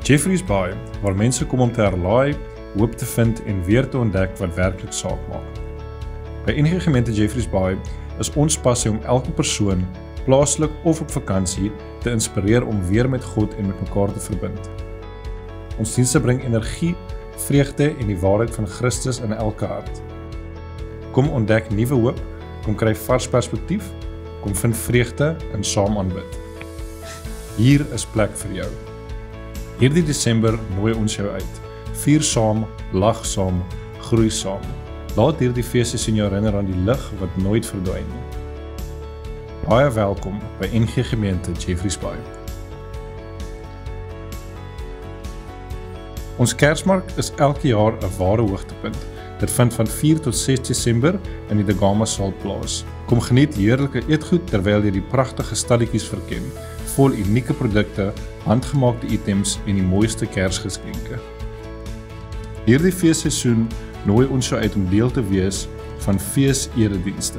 Jeffreys Bay, waar mense kom om te herlaai, hoop te vind en weer te ontdek wat werklik saak maak. By NG Gemeente Jeffreys Bay is ons passie om elke persoon, plaaslik of op vakansie, te inspireer om weer met God en met mekaar te verbind. Ons dienste bring energie, vreugde en die waarheid van Christus in elke hart. Kom ontdek nuwe hoop, kom kry vars perspektief, kom vind vreugde en saam aanbid. Hier is plek vir jou. Hierdie Desember nooi ons jou uit. Vier saam, lag saam, groei saam. Laat hierdie feesseisoen jou herinner aan die lig wat nooit verdwyn nie. Baie welkom by NG Gemeente Jeffreys Bay. Ons Kersmark is elke jaar 'n ware hoogtepunt. Dit vind van 4 tot 6 Desember in die De Gama saal plaas. Kom geniet heerlike eetgoed terwyl jy die pragtige stalletjies verken, vol unieke produkte, handgemaakte items en die mooiste Kersgeskenke. Hierdie feesseisoen nooi ons jou uit om deel te wees van fees-eredienste.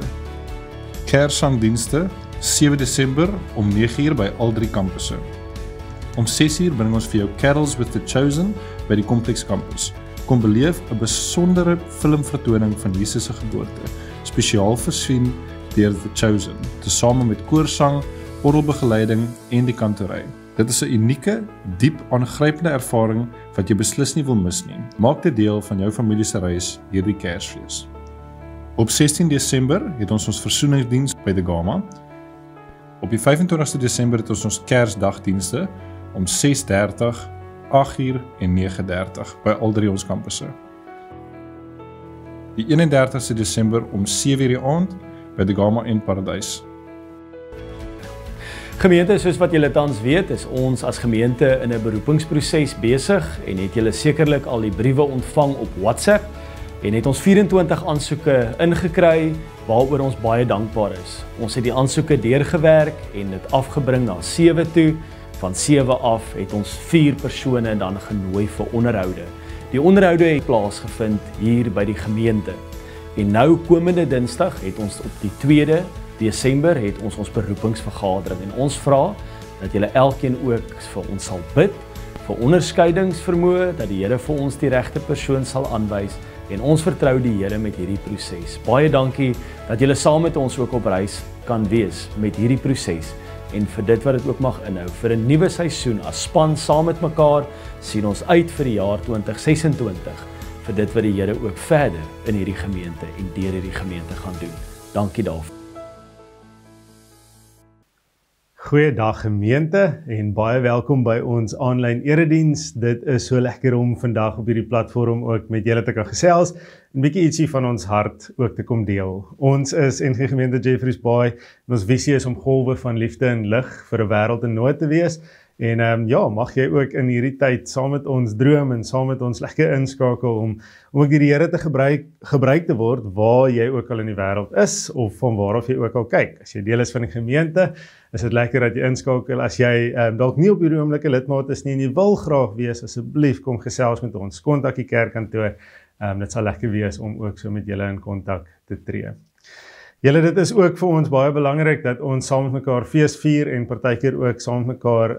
Kerssangdienste 7 Desember om 9:00 by al 3 kampusse. Om 6:00 bring ons vir jou Carols with the Chosen by die Kompleks kampus. Kom beleef 'n besondere filmvertoning van Jesus se geboorte, spesiaal versien deur The Chosen, tesame met koorsang, orgelbegeleiding en die kantory. Dit is 'n unieke, diep aangrypende ervaring wat jy beslis nie wil mis nie. Maak dit deel van jou familie se reis hierdie Kersfees. Op 16 Desember het ons versoeningsdiens by De Gama. Op die 25ste Desember het ons Kersdagdienste om 6:30, 8:00 en 9:30 by al 3 ons kampusse. Die 31ste Desember om 7:00 die aand by De Gama en Paradys. Gemeente, soos wat julle tans weet, is ons as gemeente in 'n beroepingsproses besig en het julle sekerlik al die briewe ontvang op WhatsApp en het ons 24 aansoeke ingekry waaroor ons baie dankbaar is. Ons het die aansoeke deurgewerk en dit afgebring na 7 toe. Van 7 af het ons 4 persone dan genooi vir onderhoude. Die onderhoude het plaasgevind hier by die gemeente. En nou komende Dinsdag het ons op die 2de Desember het ons beroepingsvergadering en ons vra dat julle elkeen ook vir ons sal bid, vir onderskeidingsvermoë, dat die Here vir ons die regte persoon sal aanwys en ons vertrou die Here met hierdie proses. Baie dankie dat julle saam met ons ook op reis kan wees met hierdie proses en vir dit wat dit ook mag inhou. Vir 'n nuwe seisoen as span saam met mekaar sien ons uit vir die jaar 2026 vir dit wat die Here ook verder in hierdie gemeente en deur hierdie gemeente gaan doen. Dankie daarvoor. Goeiedag gemeente en baie welkom by ons aanlyn erediens. Dit is so lekker om vandag op hierdie platform ook met julle te kan gesels, 'n bietjie ietsie van ons hart ook te kom deel. Ons is NG Gemeente Jeffreys Bay en ons visie is om golwe van liefde en lig vir 'n wêreld in nood te wees. En ja, mag jy ook in hierdie tyd saam met ons droom en saam met ons lekker inskakel om ook die Here te gebruik te word waar jy ook al in die wêreld is of van waar af jy ook al kyk. As jy deel is van die gemeente, is dit lekker dat jy inskakel. As jy dalk nie op hierdie oomblik 'n lidmaat is nie en jy wil graag wees, asseblief kom gesels met ons. Kontak die kerkkantoor. Dit sal lekker wees om ook so met julle in kontak te tree. Julle, dit is ook vir ons baie belangrik dat ons saam met mekaar fees vier en partykeer ook saam met mekaar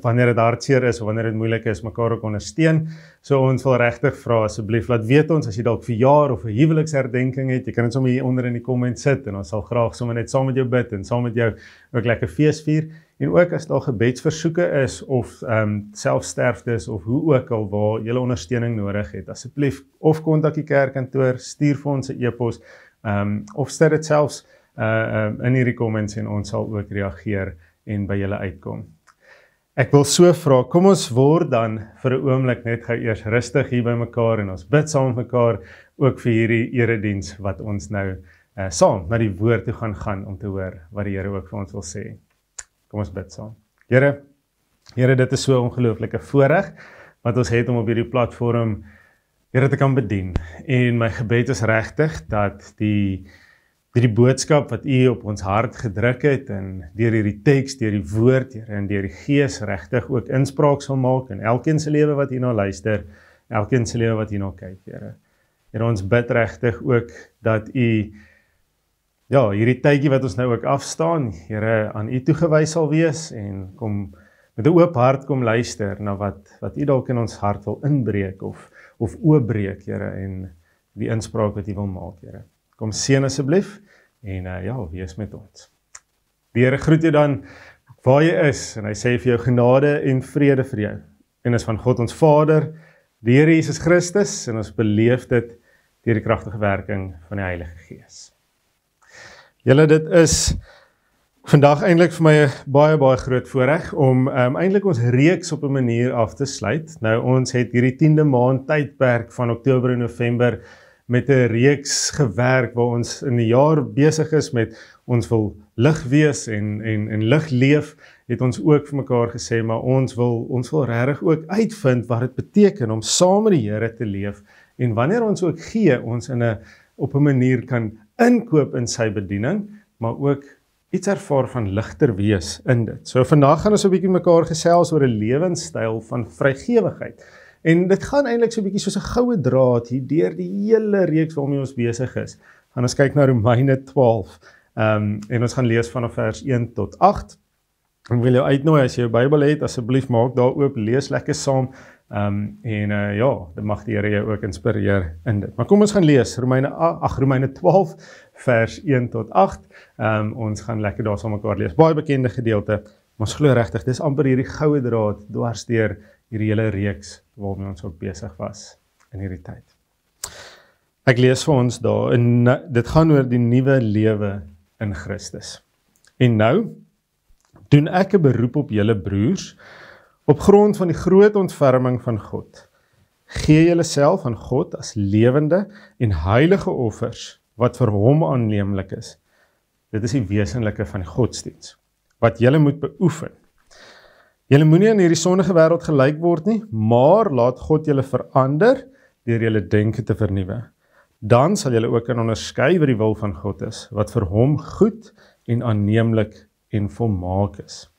wanneer dit hartseer is of wanneer dit moeilik is, mekaar ook ondersteun. So ons wil regtig vra asseblief laat weet ons as jy dalk verjaar of 'n huweliksherdenking het, jy kan dit sommer hier onder in die comment sit en ons sal graag sommer net saam met jou bid en saam met jou ook lekker fees vier. En ook as daar gebedsversoeke is of selfsterftes of hoe ook al waar jy ondersteuning nodig het, asseblief of kontak die kerkkantoor, stuur vir ons 'n e-pos. Of sit dit selfs in hierdie comments en ons sal ook reageer en by julle uitkom. Ek wil so vra, kom ons word dan vir 'n oomblik net gou eers rustig hier by mekaar en ons bid saam met mekaar ook vir hierdie erediens wat ons nou saam na die woord toe gaan om te hoor wat die Here ook vir ons wil sê. Kom ons bid saam. Here, dit is so 'n ongelooflike voorreg wat ons het om op hierdie platform Here te kan bedien. En my gebed is regtig dat die boodskap wat U op ons hart gedruk het en deur hierdie teks, deur die woord, Here, en deur die Gees regtig ook inspraak sal maak in elkeen se lewe wat hierna luister, elkeen se lewe wat hierna kyk, Here. Here, ons bid regtig ook dat U hierdie tydjie wat ons nou ook afstaan, Here, aan U toegewys sal wees en kom met 'n oop hart kom luister na wat U dalk in ons hart wil inbreek of oopbreek, Here, en die inspraak wat U wil maak, Here. Kom seën asseblief en wees met ons. Die Here groet jou dan waar jy is en hy sê vir jou genade en vrede vir jou. En is van God ons Vader, die Here Jesus Christus, en ons beleef dit deur die kragtige werking van die Heilige Gees. Julle, dit is vandag eintlik vir my 'n baie groot voorreg om eintlik ons reeks op 'n manier af te sluit. Nou, ons het hierdie 10de maand tydperk van Oktober en November met 'n reeks gewerk waar ons in die jaar besig is met ons wil lig wees en lig leef, het ons ook vir mekaar gesê, maar ons wil regtig ook uitvind wat dit beteken om saam met die Here te leef, en wanneer ons ook gee, ons op 'n manier kan inkoop in sy bediening, maar ook iets ervaar van ligter wees in dit. So vandag gaan ons 'n bietjie mekaar gesels oor 'n lewenstyl van vrygewigheid. En dit gaan eintlik so 'n bietjie soos 'n goue draad hier deur die hele reeks waarmee ons besig is. Gaan ons kyk na Romeine 12. En ons gaan lees vanaf vers 1 tot 8. Ek wil jou uitnooi, as jy jou Bybel het, asseblief maak daar oop, lees lekker saam. Dit mag die Here jou ook inspireer in dit. Maar kom ons gaan lees, Romeine 12, vers 1 tot 8. Ons gaan lekker daar saam mekaar lees. Baie bekende gedeelte, maar ons glo regtig, dis amper hierdie goue draad dwars deur hierdie hele reeks waarmee ons ook besig was in hierdie tyd. Ek lees vir ons daar, en dit gaan oor die nuwe lewe in Christus. En nou doen ek 'n beroep op julle broers, op grond van die groot ontferming van God. Gee julle self aan God as lewende en heilige offers, wat vir hom aanneemlik is. Dit is die wesenlike van die godsdiens, wat julle moet beoefen. Julle moenie aan hierdie sondige wêreld gelyk word nie, maar laat God julle verander deur julle denke te vernuwe. Dan sal julle ook kan onderskei wat die wil van God is, wat vir hom goed en aanneemlik en volmaak is.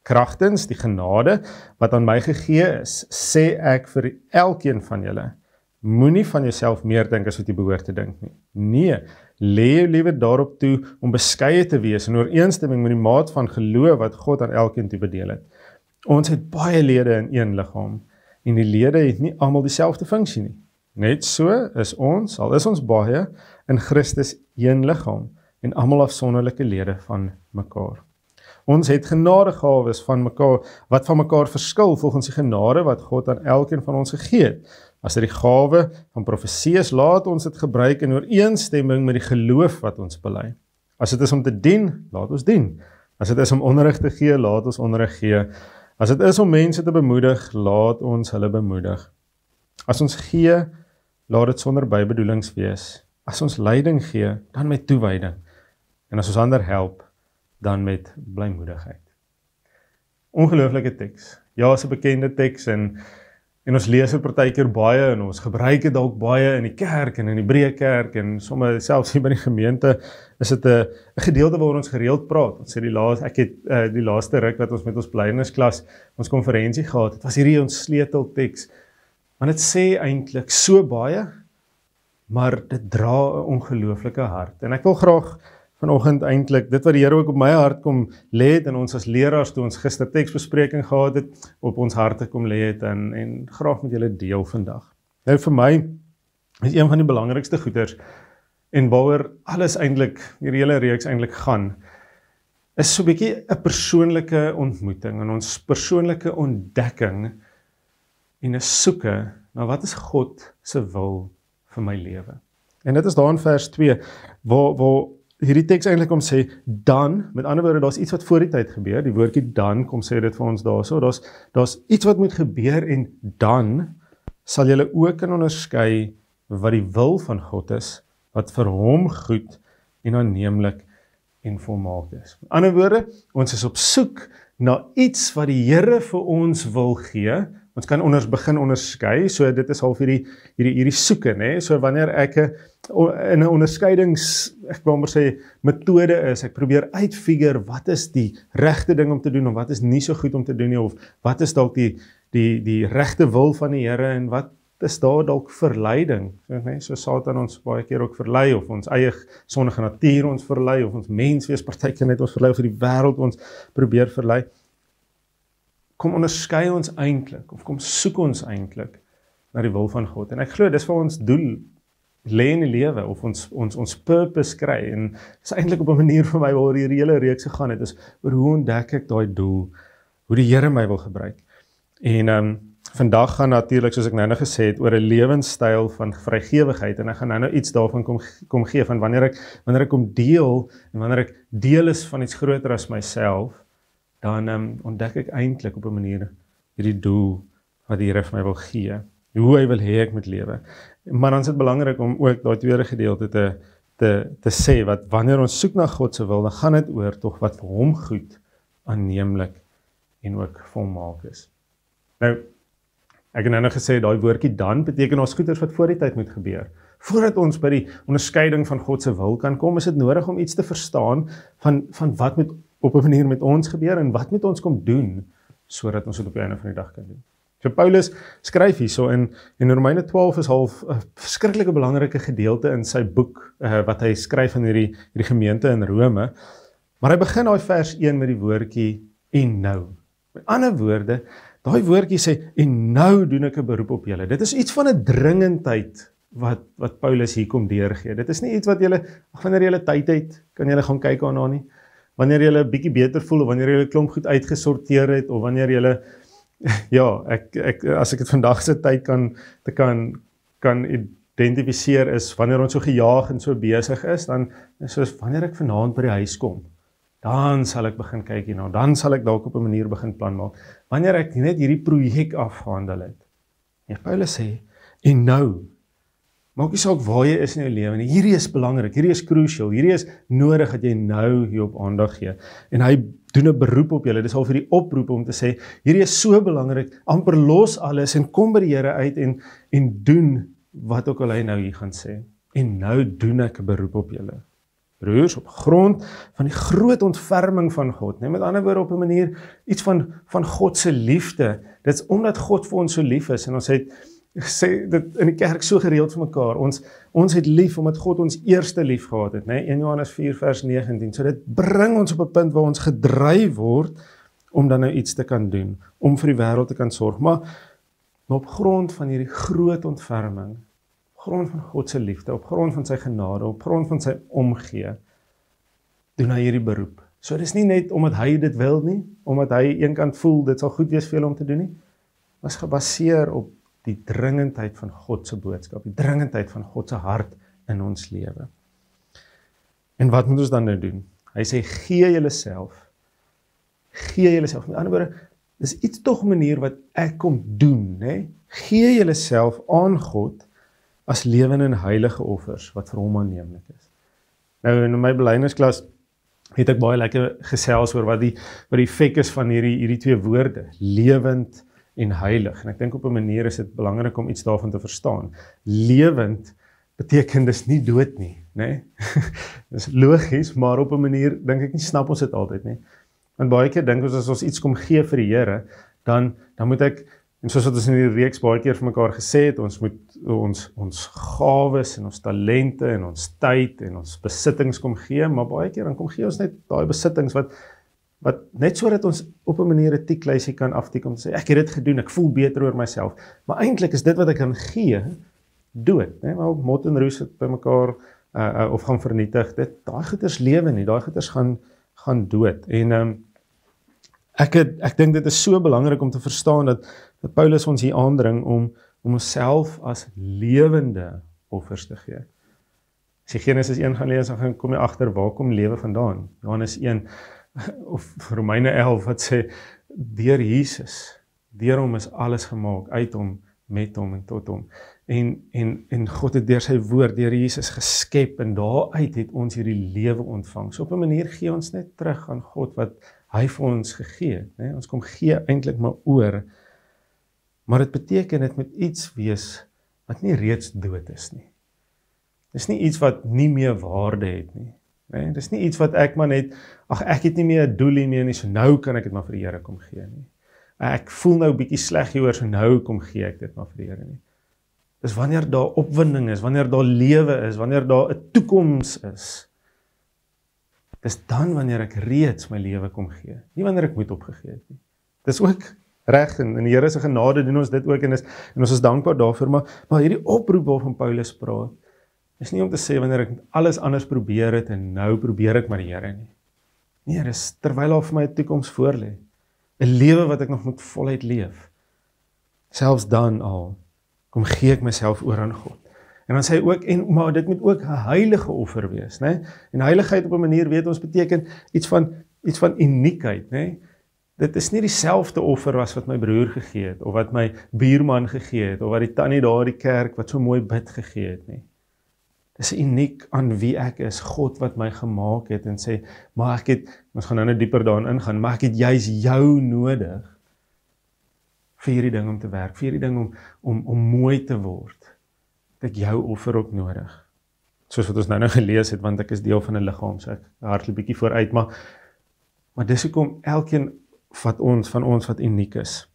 Kragtens die genade wat aan my gegee is, sê ek vir elkeen van julle, moenie van jouself meer dink as wat jy behoort te dink nie. Nee, lê jou liewer daarop toe om beskeie te wees in ooreenstemming met die maat van geloof wat God aan elkeen toe bedeel het. Ons het baie lede in een liggaam, en die lede het nie almal dieselfde funksie nie. Net so is ons, al is ons baie, in Christus een liggaam, en almal afsonderlike lede van mekaar. Ons het genadegawes van mekaar, wat van mekaar verskil volgens die genade wat God aan elkeen van ons gegee het. As dit die gawe van profesie is, laat ons dit gebruik in ooreenstemming met die geloof wat ons bely. As dit is om te dien, laat ons dien. As dit is om onderrig te gee, laat ons onderrig gee. As dit is om mense te bemoedig, laat ons hulle bemoedig. As ons gee, laat dit sonder bybedoelings wees. As ons leiding gee, dan met toewyding. En as ons ander help, dan met blymoedigheid. Ongelooflike teks. Ja, is 'n bekende teks en ons lees dit partykeer baie en ons gebruik dit dalk baie in die kerk en in die breë kerk en sommer selfs hier by die gemeente is dit 'n gedeelte waar ons gereeld praat. Ons sê ek het die laaste ruk wat ons met ons blydensklas ons konferensie gehad het, was hierdie ons sleutelteks. Want dit sê eintlik so baie, maar dit dra 'n ongelooflike hart. En ek wil graag vanoggend eintlik, dit wat die Here ook op my hart kom lê het, en ons as leraars toe ons gister teksbespreking gehad het, op ons harte kom lê het, en graag met julle deel vandag. Nou vir my, is een van die belangrikste goeders, en waaroor alles eintlik, die hele reeks eintlik gaan, is so 'n bietjie 'n persoonlike ontmoeting, en ons persoonlike ontdekking, en 'n soeke na wat is God se wil vir my lewe. En dit is daar in vers 2, waar hierdie teks eintlik kom sê, dan, met ander woorde, daar's iets wat voor die tyd gebeur, die woordjie dan, kom sê dit vir ons daarso, daar's iets wat moet gebeur, en dan sal julle ook kan onderskei wat die wil van God is, wat vir hom goed en aanneemlik en volmaak is. Met ander woorde, ons is op soek na iets wat die Here vir ons wil gee. Ons kan begin onderskei, so dit is half hierdie soeke, né? So wanneer ek in 'n onderskeidings, ek wil maar sê, metode is, ek probeer uitfigure wat is die regte ding om te doen, en wat is nie so goed om te doen nie, of wat is dalk die regte wil van die Here, en wat is daar dalk verleiding, so Satan ons baie keer ook verlei, of ons eie sondige natuur ons verlei, of ons menswees partykeer net ons verlei, of die wêreld ons probeer verlei. kom onderskei ons eintlik of kom soek ons eintlik na die wil van God? En ek glo dis vir ons doel lê in die lewe of ons purpose kry, en dis eintlik op 'n manier vir my waar hierdie hele reeks gegaan het, is oor hoe ontdek ek daai doel, hoe die Here my wil gebruik. En vandag gaan natuurlik, soos ek nou gesê het, oor 'n lewenstyl van vrygewigheid, en ek gaan nou iets daarvan kom gee, van wanneer ek kom deel, en wanneer ek deel is van iets groter as myself, dan ontdek ek eintlik op 'n manier hierdie doel wat die Here vir my wil gee, hoe hy wil hê ek moet lewe. Maar dan is dit belangrik om ook daai tweede gedeelte te sê, wat wanneer ons soek na God se wil, dan gaan dit oor tog wat vir hom goed, aanneemlik en ook volmaak is. Nou, ek het nou gesê, daai woordjie dan beteken ons goeders wat voor die tyd moet gebeur. Voordat ons by die onderskeiding van God se wil kan kom, is dit nodig om iets te verstaan van wat moet op 'n manier met ons gebeur, en wat moet ons kom doen, sodat ons dit op die einde van die dag kan doen. So Paulus skryf hierso, en Romeine 12 is half 'n verskriklike belangrike gedeelte in sy boek, wat hy skryf aan hierdie gemeente in Rome, maar hy begin daai vers 1 met die woordjie en nou. Met ander woorde, daai woordjie sê, en nou doen ek 'n beroep op julle. Dit is iets van 'n dringendheid wat Paulus hier kom deurgee. Dit is nie iets wat wanneer julle tyd het, kan julle gaan kyk daarna nie. Wanneer julle bietjie beter voel, of wanneer julle klomp goed uitgesorteer het, of wanneer julle, ja, as ek dit vandag se tyd kan identifiseer, is wanneer ons so gejaag en so besig is, dan is soos wanneer ek vanaand by die huis kom, dan sal ek begin kyk hierna, dan sal ek dalk op 'n manier begin plan maak, wanneer ek net hierdie projek afgehandel het. Ja, Paulus sê, en nou, maak nie saak waar jy is in jou lewe nie, hierdie is belangrik, hierdie is crucial, hierdie is nodig dat jy nou hierop aandag gee. En hy doen 'n beroep op julle, dis al vir die oproep om te sê, hierdie is so belangrik, amper los alles en kom by die Here uit en doen wat ook al hy nou hier gaan sê. En nou doen ek 'n beroep op julle. Broers, op grond van die groot ontferming van God, nee, met ander woorde op 'n manier, iets van God se liefde, dit is omdat God vir ons so lief is, en ons het sê dit in die kerk so gereeld vir mekaar, ons het lief, omdat God ons eerste lief gehad het, nee, 1 Johannes 4 vers 19, so dit bring ons op 'n punt waar ons gedryf word, om dan nou iets te kan doen, om vir die wêreld te kan sorg, maar op grond van hierdie groot ontferming, op grond van God se liefde, op grond van sy genade, op grond van sy omgee, doen hy hierdie beroep. So dis nie net omdat hy dit wil nie, omdat hy eenkant voel, dit sal goed wees vir julle om te doen nie, maar is gebaseer op die dringendheid van God se boodskap, die dringendheid van God se hart in ons lewe. En wat moet ons dan nou doen? Hy sê, gee julleself. Met ander woorde, dis iets tog 'n manier wat ek kom doen, né? Gee julleself aan God as lewende en heilige offers wat vir hom aanneemlik is. Nou in my belydensklas het ek baie lekker gesels oor wat die effek is van hierdie twee woorde, lewend en heilig. En ek dink op 'n manier is dit belangrik om iets daarvan te verstaan. Lewend beteken dis nie dood nie, né? Dis logies, maar op 'n manier dink ek nie snap ons dit altyd nie. Want baie keer dink ons as ons iets kom gee vir die Here, dan moet ek, en soos wat ons in die reeks baie keer vir mekaar gesê het, ons moet ons gawes en ons talente en ons tyd en ons besittings kom gee, maar baie keer dan kom gee ons net daai besittings wat net sodat ons op 'n manier 'n tiklysie kan aftik om te sê, ek het dit gedoen, ek voel beter oor myself. Maar eintlik is dit wat ek kan gee, dood, né? Maar mot en roes het by mekaar of gaan vernietig. Daai goeders lewe nie, daai goeders gaan dood. En ek dink dit is so belangrik om te verstaan dat Paulus ons hier aandring om onsself as lewende offers te gee. As jy Genesis 1 gaan lees, dan kom jy agter waar kom lewe vandaan. Johannes 1 of Romeine 11 wat sê, deur Jesus, deur hom is alles gemaak, uit hom, met hom en tot hom. En God het deur sy woord, deur Jesus geskep, en daaruit het ons hierdie lewe ontvang. So op 'n manier gee ons net terug aan God wat hy vir ons gegee het. Nee? Ons kom gee eintlik maar oor, maar dit beteken dit moet iets wees wat nie reeds dood is nie. Dis nie iets wat nie meer waarde het nie. Nee? Dis nie iets wat ek maar net, ek het nie meer 'n doel meer nie, so nou kan ek dit maar vir die Here kom gee nie. Ek voel nou bietjie sleg hieroor, so nou kom gee ek dit maar vir die Here nie. Dis wanneer daar opwinding is, wanneer daar lewe is, wanneer daar 'n toekoms is. Dis dan wanneer ek reeds my lewe kom gee. Nie wanneer ek moet opgegee het nie. Dis ook Reg, en die Here se genade doen ons dit ook, en ons is dankbaar daarvoor, maar hierdie oproep waarvan Paulus praat, is nie om te sê wanneer ek alles anders probeer het, en nou probeer ek maar die Here nie. Nee, dis terwyl daar vir my 'n toekoms voor lê. 'n Lewe wat ek nog moet voluit leef. Selfs dan al, kom gee ek myself oor aan God. En dan sê hy ook, maar dit moet ook 'n heilige offer wees, né? En heiligheid op 'n manier, weet ons, beteken iets van uniekheid, né? Dit is nie dieselfde offer as wat my broer gegee het, of wat my buurman gegee het, of wat die tannie daar in die kerk wat so mooi bid gegee het, nie. Dis uniek aan wie ek is, God wat my gemaak het, en sê, maar ek het, ons gaan nou net dieper daarin ingaan, maar ek het juis jou nodig, vir hierdie ding om te werk, vir hierdie ding om mooi te word. Ek jou offer ook nodig. Soos wat ons nou gelees het, want ek is deel van 'n liggaam, so ek hardloop bietjie vooruit, maar dis hoekom elkeen van ons wat uniek is.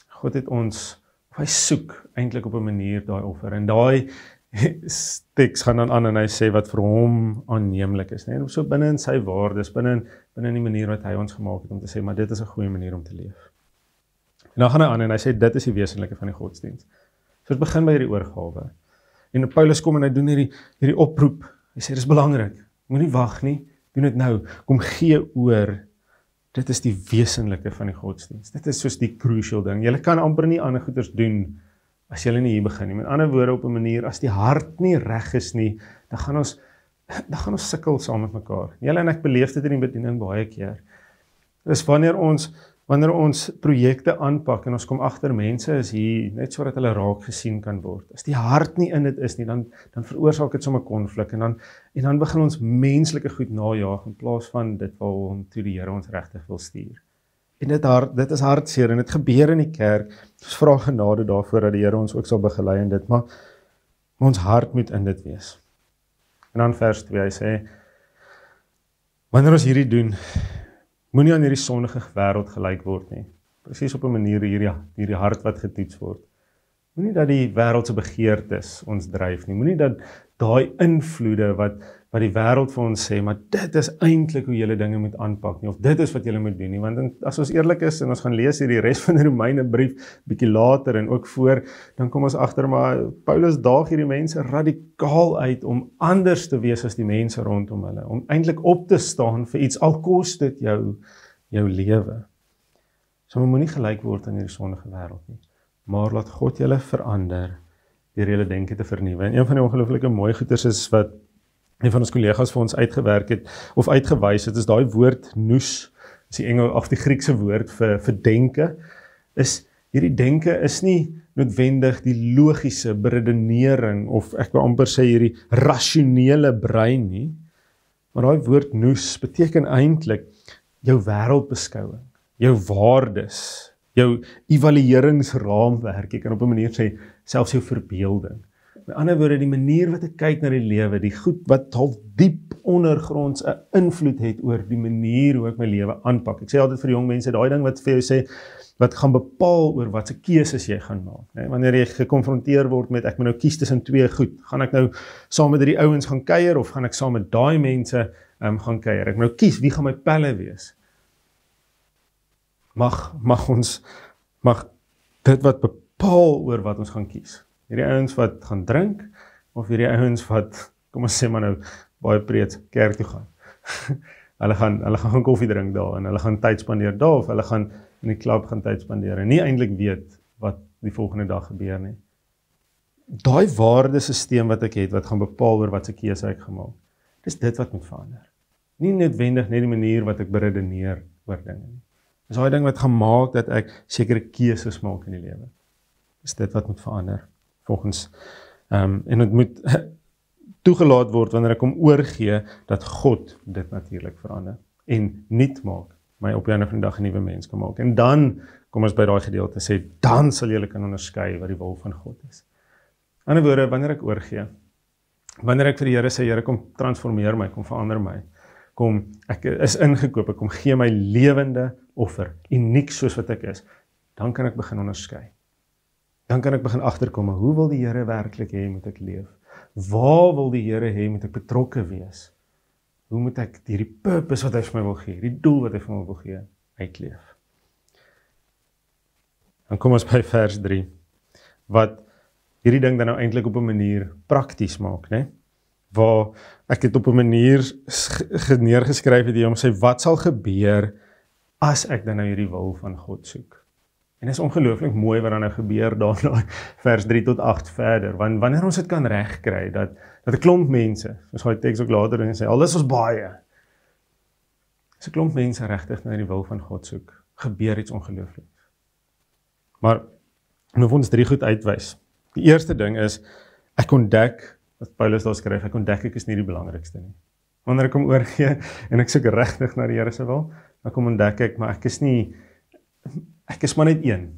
God het ons, hy soek eintlik op 'n manier daai offer, en daai teks gaan dan aan en hy sê wat vir hom aanneemlik is, nee, so binne in sy waardes, binne in die manier wat hy ons gemaak het, om te sê, maar dit is 'n goeie manier om te leef. En dan gaan hy aan en hy sê, dit is die wesenlike van die godsdienst. So het begin by hierdie oorgawe. En Paulus kom en hy doen hierdie oproep. Hy sê, dis belangrik, moenie wag nie, doen dit nou, kom gee oor. Dit is die wesenlike van die godsdienst. Dit is soos die crucial ding. Julle kan amper nie ander goeders doen, as julle nie hier begin nie. Met ander woorde, op 'n manier, as die hart nie reg is nie, dan gaan ons sukkel saam met mekaar. Julle en ek beleef dit in die bediening baie keer. Dis wanneer ons projekte aanpak, en ons kom agter mense is hier, net sodat hulle raak gesien kan word. As die hart nie in dit is nie, dan veroorsaak dit sommer konflik, en dan begin ons menslike goed najaag, in plaas van dit waarom toe die Here ons regtig wil stuur. En dit is hartseer, en dit gebeur in die kerk. Ons vra genade daarvoor, dat die Here ons ook sal begelei in dit, maar ons hart moet in dit wees. En dan vers 2, hy sê, wanneer ons hierdie doen, moenie aan hierdie sondige wêreld gelyk word nie. Presies op 'n manier hierdie hart wat getoets word. Moenie dat die wêreld se begeertes ons dryf nie. Moenie dat daai invloede wat die wêreld vir ons sê, maar dit is eintlik hoe julle dinge moet aanpak nie, of dit is wat julle moet doen nie. Want as ons eerlik is, en ons gaan lees hierdie res van die Romeine brief bietjie later en ook voor, dan kom ons agter, maar Paulus daag hierdie mense radikaal uit om anders te wees as die mense rondom hulle, om eintlik op te staan vir iets, al kos dit jou lewe. So moenie gelyk word aan hierdie sondige wêreld nie, maar laat God julle verander deur julle denke te vernuwe. En een van die ongelooflike mooi goeders is wat een van ons kollegas vir ons uitgewerk het, of uitgewys het, is daai woord nous, is die Griekse woord vir denke, is hierdie denke is nie noodwendig die logiese beredenering, of ek wil amper sê hierdie rasionele brein nie, maar daai woord nous beteken eintlik jou wêreldbeskouing, jou waardes, jou evalueringsraamwerk, ek kan op 'n manier sê, selfs jou verbeelding. Met ander woorde, die manier wat ek kyk na die lewe, die goed wat half diep ondergronds 'n invloed het oor die manier hoe ek my lewe aanpak. Ek sê altyd vir jong mense, daai ding wat vir jou sê, wat gaan bepaal oor wat se keuses jy gaan maak. Nee, wanneer jy gekonfronteer word met, ek moet nou kies tussen twee goed, gaan ek nou saam met hierdie ouens gaan kuier, of gaan ek saam met daai mense gaan kuier? Ek moet nou kies, wie gaan my pelle wees? Mag dit wat bepaal oor wat ons gaan kies. Hierdie ouens wat gaan drink, of hierdie ouens wat, kom ons sê maar nou, baie preets kerk toe gaan. Hulle gaan koffie drink daar, en hulle gaan tyd spandeer daar, of hulle gaan in die klub gaan tyd spandeer, en nie eintlik weet wat die volgende dag gebeur nie. Daai waardesisteem wat ek het, wat gaan bepaal oor wat se keuse ek gemaak, dis dit wat moet verander. Nie noodwendig net die manier wat ek beredeneer oor dinge nie. Dis daai ding wat gaan maak dat ek sekere keuses maak in die lewe. Dis dit wat moet verander, volgens, en dit moet toegelaat word wanneer ek hom oorgee, dat God dit natuurlik verander, en nuut maak, my op die einde van die dag 'n nuwe mens kan maak. En dan kom ons by daai gedeelte sê, dan sal julle kan onderskei wat die wil van God is. In ander woorde, wanneer ek oorgee, wanneer ek vir die Here sê, Here, kom transformeer my, kom verander my, kom, ek is ingekoop, ek kom gee my lewende offer, uniek soos wat ek is, dan kan ek begin onderskei. Dan kan ek begin agterkom, hoe wil die Here werklik hê moet ek leef? Waar wil die Here hê moet ek betrokke wees? Hoe moet ek hierdie purpose wat hy vir my wil gee, die doel wat hy vir my wil gee, uitleef? Dan kom ons by vers 3, wat hierdie ding dan nou eintlik op 'n manier prakties maak, né? Waar ek het op 'n manier neergeskryf het hier om sê, wat sal gebeur as ek dan nou hierdie wil van God soek? En dit is ongelooflik mooi wat dan nou gebeur daarna vers 3 tot 8 verder, want wanneer ons dit kan regkry, dat 'n klomp mense, soos hy teks ook later en sê, al is ons baie, as 'n klomp mense regtig na die wil van God soek, gebeur iets ongelooflik. Maar, ek moet ons 3 goed uitwys. Die eerste ding is, ek ontdek, wat Paulus daar skryf, ek ontdek ek is nie die belangrikste nie. Wanneer ek hom oorgee, en ek soek regtig na die Here se wil, dan kom ontdek ek, maar ek is maar net een.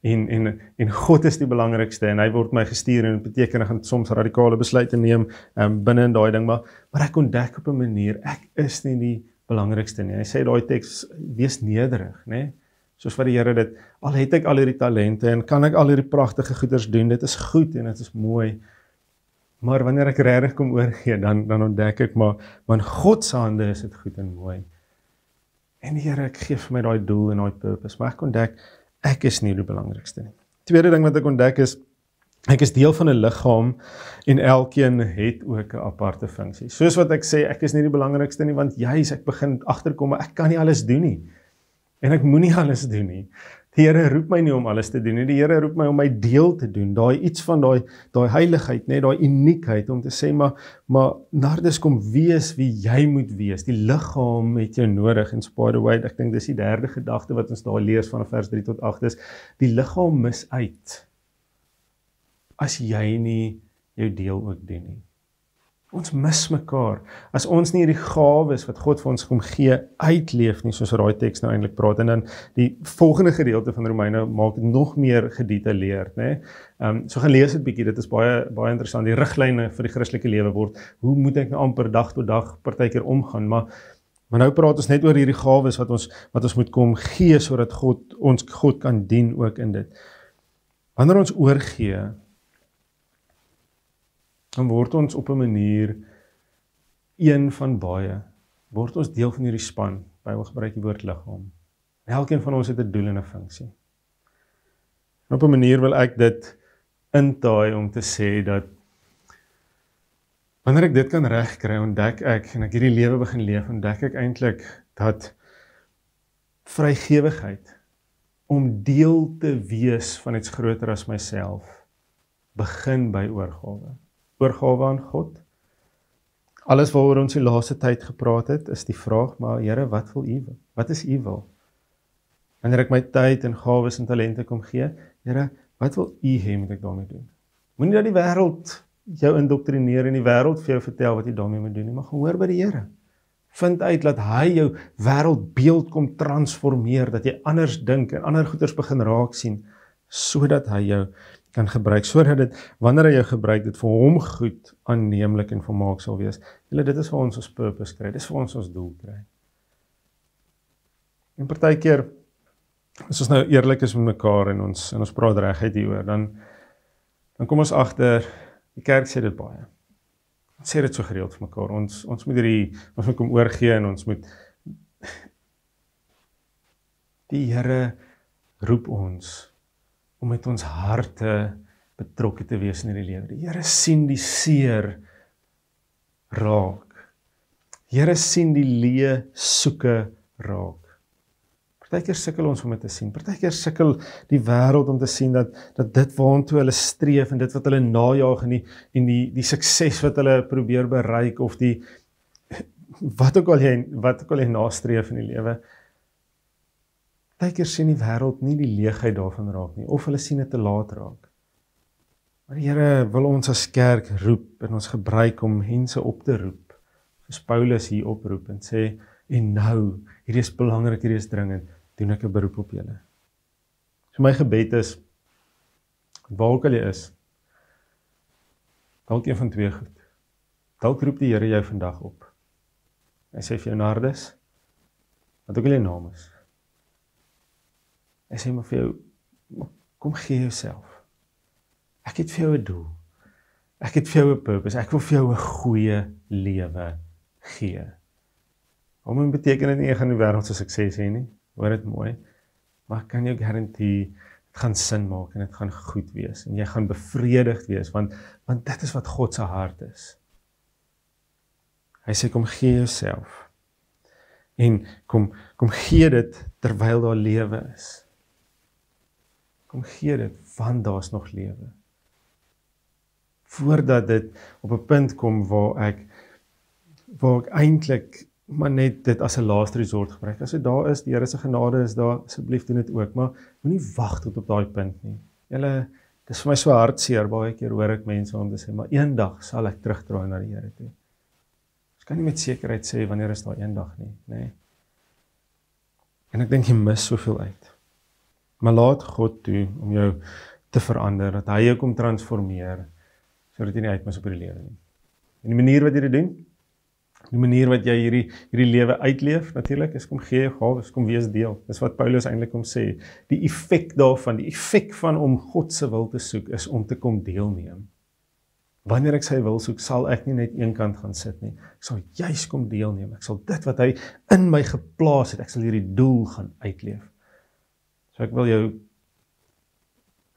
En God is die belangrikste, en hy word my gestuur, en dit beteken, ek gaan soms radikale besluite neem, binne in daai ding, maar ek ontdek op 'n manier, ek is nie die belangrikste nie. Hy sê daai teks, wees nederig, né? Soos wat die Here dit, al het ek al hierdie talente, en kan ek al hierdie pragtige goeders doen, dit is goed, en dit is mooi, maar wanneer ek regtig kom oorgee, dan ontdek ek, maar in God se hande is dit goed en mooi. En die Here, ek gee vir my daai doel en daai purpose, maar ek ontdek, ek is nie die belangrikste nie. Tweede ding wat ek ontdek is, ek is deel van 'n liggaam, en elkeen het ook 'n aparte funksie. Soos wat ek sê, ek is nie die belangrikste nie, want juis ek begin agterkom, maar ek kan nie alles doen nie. En ek moenie alles doen nie. Die Here roep my nie om alles te doen nie. Die Here roep my om my deel te doen. Daai iets van daai heiligheid, net daai uniekheid om te sê, maar Nardus, kom wees wie jy moet wees. Die liggaam het jou nodig. En by the way, ek dink dis die derde gedagte wat ons daar lees van vers 3 tot 8 is, die liggaam mis uit as jy nie jou deel ook doen nie. Ons mis mekaar. As ons nie die gawes wat God vir ons kom gee, uitleef nie, soos daai teks nou eintlik praat, en dan die volgende gedeelte van Romeine maak dit nog meer gedetailleerd, né? So gaan lees dit bietjie, dit is baie interessant, die riglyne vir die Christelike lewe word, hoe moet ek nou amper dag tot dag partykeer omgaan, maar nou praat ons net oor hierdie gawes wat ons moet kom gee, sodat God kan dien ook in dit. Wanneer ons oorgee, dan word ons op 'n manier een van baie, word ons deel van hierdie span, Bybel gebruik die woord liggaam. Elkeen van ons het 'n doel en 'n funksie. En op 'n manier wil ek dit intaai om te sê dat, wanneer ek dit kan regkry, ontdek ek, en ek hierdie lewe begin leef, ontdek ek eintlik dat vrygewigheid, om deel te wees van iets groter as myself, begin by oorgawe. Oorgawe aan God. Alles waaroor ons die laaste tyd gepraat het, is die vraag, maar Here, wat wil U wil? Wat is U wil? Wanneer ek my tyd en gawes en talente kom gee, Here, wat wil U hê moet ek daarmee doen? Moenie dat die wêreld jou indoktrineer en die wêreld vir jou vertel wat jy daarmee moet doen nie, maar gehoor by die Here. Vind uit dat hy jou wêreldbeeld kom transformeer, dat jy anders dink en ander goeders begin raak sien, sodat hy jou kan gebruik, sodat dit, wanneer hy jou gebruik, dit vir hom goed, aanneemlik en volmaak sal wees. Dit is vir ons purpose kry, dit is vir ons doel kry. En partykeer, as ons nou eerlik is met mekaar en ons praat regheid hieroor, dan kom ons agter, die kerk sê dit baie. Ons sê dit so gereeld vir mekaar, ons moet kom oorgee en ons moet, die Here roep ons, om met ons harte betrokke te wees in die lewe. Die Here sien die seer raak. Die Here sien die leë soeke raak. Partykeer sukkel ons om dit te sien. Partykeer sukkel die wêreld om te sien dat dit waartoe hulle streef en dit wat hulle najaag en die sukses wat hulle probeer bereik of die wat ook al jy nastreef in die lewe. Partykeer sien die wêreld nie die leegheid daarvan raak nie, of hulle sien dit te laat raak. Maar die Here wil ons as kerk roep en ons gebruik om mense op te roep, soos Paulus hier oproep en sê, en nou, hierdie is belangrik, hierdie is dringend, doen ek 'n beroep op julle. So my gebed is, waar ook al jy is, dalk een van twee goed. Dalk roep die Here jou vandag op. Hy sê vir jou, Nardus, wat ook al jy naam is, hy sê maar vir jou, kom gee jouself. Ek het vir jou 'n doel. Ek het vir jou 'n purpose. Ek wil vir jou 'n goeie lewe gee. Om beteken dit nie, jy gaan die wêreld se sukses hê nie. Hoor dit mooi. Maar ek kan jou garandeer, dit gaan sin maak en dit gaan goed wees en jy gaan bevredigd wees want dit is wat God se hart is. Hy sê kom gee jouself en kom gee dit terwyl daar lewe is. Kom gee dit want daar's nog lewe. Voordat dit op 'n punt kom waar ek eintlik maar net dit as 'n laaste resort gebruik. As dit daar is, die Here se genade is daar, asseblief doen dit ook, maar moenie wag tot op daai punt nie. Dis vir my so hartseer, baie keer hoor ek mense om te sê, maar eendag sal ek terugdraai na die Here toe. Ons kan nie met sekerheid sê wanneer is daar eendag nie, nê? En ek dink jy mis soveel uit. Maar laat God toe om jou te verander, dat hy jou kom transformeer, sodat jy nie uitmis op die lewe nie. En die manier wat jy dit doen, die manier wat jy hierdie lewe uitleef, natuurlik, is kom gee jou gawes, kom wees deel. Dis wat Paulus eintlik kom sê. Die effek daarvan, die effek van om God se wil te soek, is om te kom deelneem. Wanneer ek sy wil soek, sal ek nie net een kant gaan sit nie. Ek sal juis kom deelneem. Ek sal dit wat hy in my geplaas het, ek sal hierdie doel gaan uitleef. So ek wil jou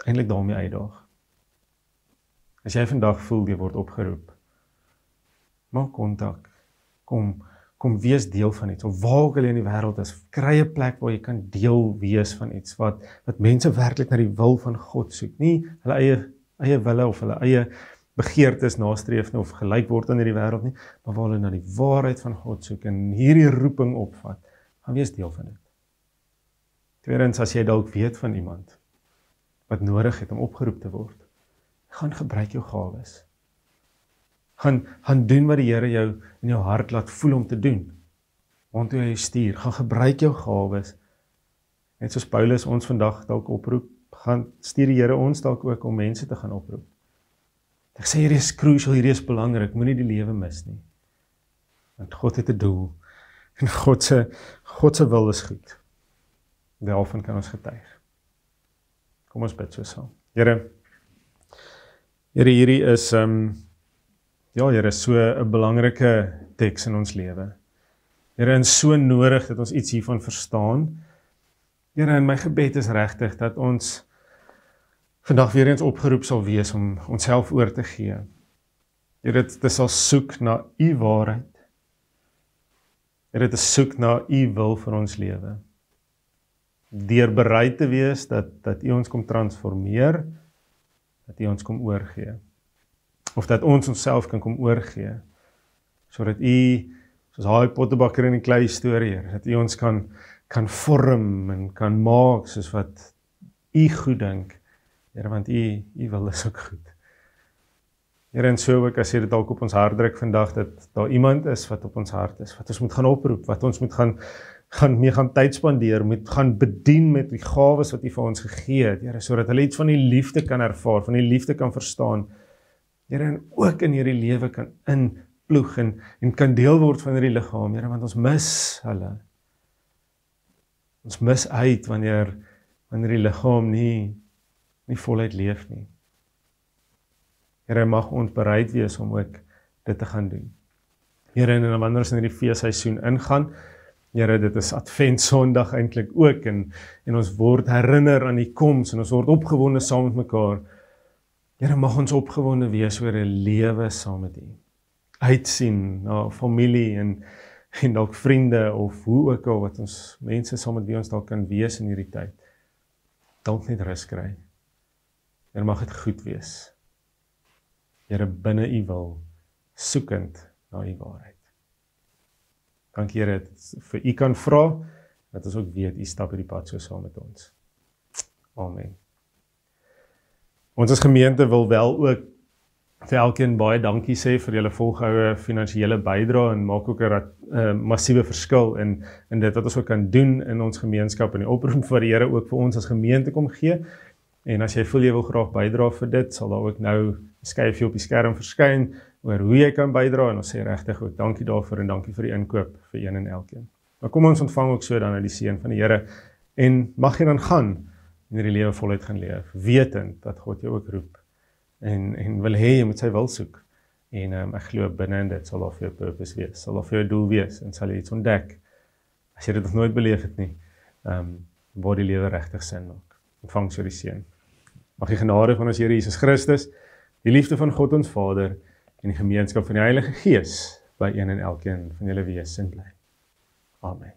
eintlik daarmee uitdaag. As jy vandag voel jy word opgeroep, maak kontak. Kom wees deel van iets, of waar ook al jy in die wêreld is, kry 'n plek waar jy kan deel wees van iets, wat mense werklik na die wil van God soek, nie hulle eie wille of hulle eie begeertes nastreef nie, of gelyk word in hierdie wêreld nie, maar waar hulle na die waarheid van God soek, en hierdie roeping opvat, gaan wees deel van dit. Tweedens, as jy dalk weet van iemand, wat nodig het om opgeroep te word, gaan gebruik jou gawes. Gaan doen wat die Here jou in jou hart laat voel om te doen. Want toe hy stuur, gaan gebruik jou gawes. Net soos Paulus ons vandag dalk oproep, gaan stuur die Here ons dalk ook om mense te gaan oproep. Ek sê hierdie is crucial, hierdie is belangrik, moenie die lewe mis nie. Want God het 'n doel en God se wil is goed. Daarvan kan ons getuig. Kom ons bid so saam. Here, hierdie is Here, so 'n belangrike teks in ons lewe. Here, en so nodig dat ons iets hiervan verstaan. Here, en my gebed is regtig dat ons vandag weer eens opgeroep sal wees om onsself oor te gee. Here, dit sal soek na u waarheid. Here, dit soek na u wil vir ons lewe. Deur bereid te wees dat u ons kom transformeer, dat u ons kom oorgee. Of dat ons onsself kan kom oorgee, sodat u, soos daai pottebakker in die klei storie, dat u ons kan vorm en kan maak, soos wat u goed dink, Here, want u wil is ook goed. Here, en so ook as jy dit dalk op ons hart druk vandag, dat daar iemand is wat op ons hart is, wat ons moet gaan oproep, wat ons moet gaan tyd spandeer, moet gaan bedien met die gawes wat u vir ons gegee het, Here, sodat hulle iets van die liefde kan ervaar, van die liefde kan verstaan, Here, en ook in hierdie lewe kan inploeg en kan deel word van hierdie liggaam, Here, want ons mis hulle. Ons mis uit wanneer die liggaam nie voluit leef nie. Here, mag ons bereid wees om ook dit te gaan doen. Here, en wanneer ons in hierdie feesseisoen ingaan, Here, dit is Advent Sondag eintlik ook, en ons word herinner aan die koms, en ons word opgewonde saam met mekaar. Here, mag ons opgewonde wees oor 'n lewe saam met u. Uitsien na familie en dalk vriende, of hoe ook al wat ons mense saam met wie ons dalk kan wees in hierdie tyd. Dalk net rus kry. Here, mag dit goed wees. Here, binne u wil, soekend na u waarheid. Dankie, Here, vir u kan vra, dat ons ook weet, u stap hierdie pad so saam met ons. Amen. Ons as gemeente wil wel ook vir elkeen baie dankie sê vir julle volgehoue finansiële bydrae, en maak ook 'n massiewe verskil in dit wat ons ook kan doen in ons gemeenskap, en die oproep vir die Here ook vir ons as gemeente kom gee. En as jy voel jy wil graag bydra vir dit, sal daar ook nou 'n skyfie op die skerm verskyn oor hoe jy kan bydra, en ons sê regtig ook dankie daarvoor en dankie vir die inkoop vir een en elkeen. Maar kom ons ontvang ook so dan uit die seën van die Here, en mag jy dan gaan en hierdie lewe voluit gaan leef, wetend dat God jou ook roep en wil hê jy moet sy wil soek. En ek glo binne in dit sal daar vir jou purpose wees, sal daar vir jou doel wees, en sal jy iets ontdek as jy dit nog nooit beleef het nie, waar die lewe regtig sin maak. ontvang so die seën. Mag die genade van ons Here Jesus Christus, die liefde van God ons Vader en die gemeenskap van die Heilige Gees by een en elkeen van julle wees en bly. Amen.